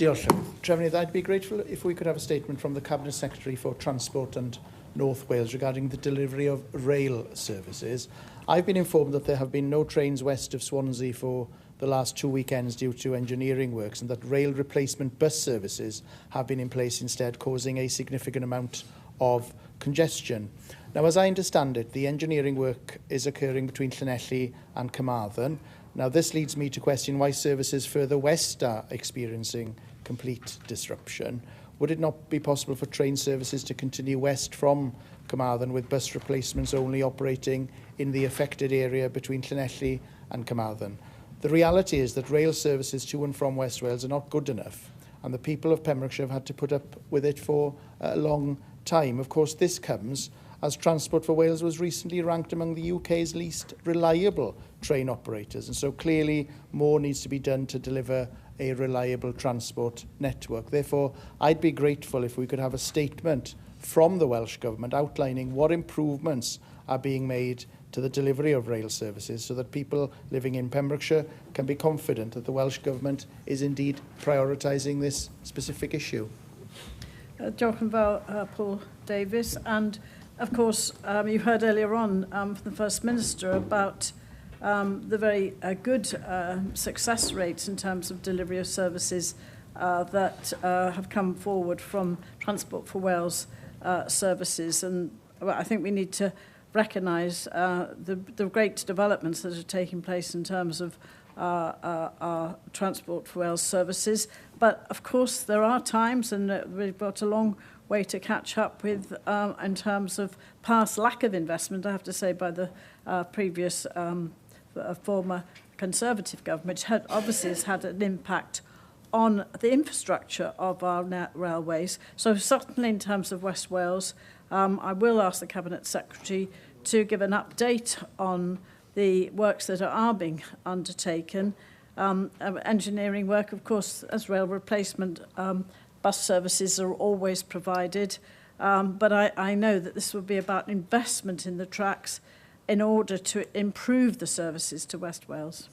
Diolchgar. Trefnydd, I'd be grateful if we could have a statement from the Cabinet Secretary for Transport and North Wales regarding the delivery of rail services. I've been informed that there have been no trains west of Swansea for the last 2 weekends due to engineering works, and that rail replacement bus services have been in place instead, causing a significant amount of congestion. Now, as I understand it, the engineering work is occurring between Llanelli and Carmarthen. Now, this leads me to question why services further west are experiencing complete disruption. Would it not be possible for train services to continue west from Carmarthen, with bus replacements only operating in the affected area between Llanelli and Carmarthen? The reality is that rail services to and from West Wales are not good enough, and the people of Pembrokeshire have had to put up with it for a long time. Of course, this comes as Transport for Wales was recently ranked among the UK's least reliable train operators, and so clearly more needs to be done to deliver a reliable transport network. Therefore, I'd be grateful if we could have a statement from the Welsh Government outlining what improvements are being made to the delivery of rail services, so that people living in Pembrokeshire can be confident that the Welsh Government is indeed prioritising this specific issue. Diolch yn fawr, Paul Davies. And of course, you heard earlier on from the First Minister about the very good success rates in terms of delivery of services that have come forward from Transport for Wales services. And I think we need to recognise the great developments that are taking place in terms of our Transport for Wales services. But of course there are times, and we've got a long way to catch up with in terms of past lack of investment, I have to say, by the previous former Conservative government, which obviously has had an impact on the infrastructure of our railways. So certainly in terms of West Wales, I will ask the Cabinet Secretary to give an update on the works that are being undertaken. Engineering work, of course, as rail replacement bus services are always provided, but I know that this will be about investment in the tracks in order to improve the services to West Wales.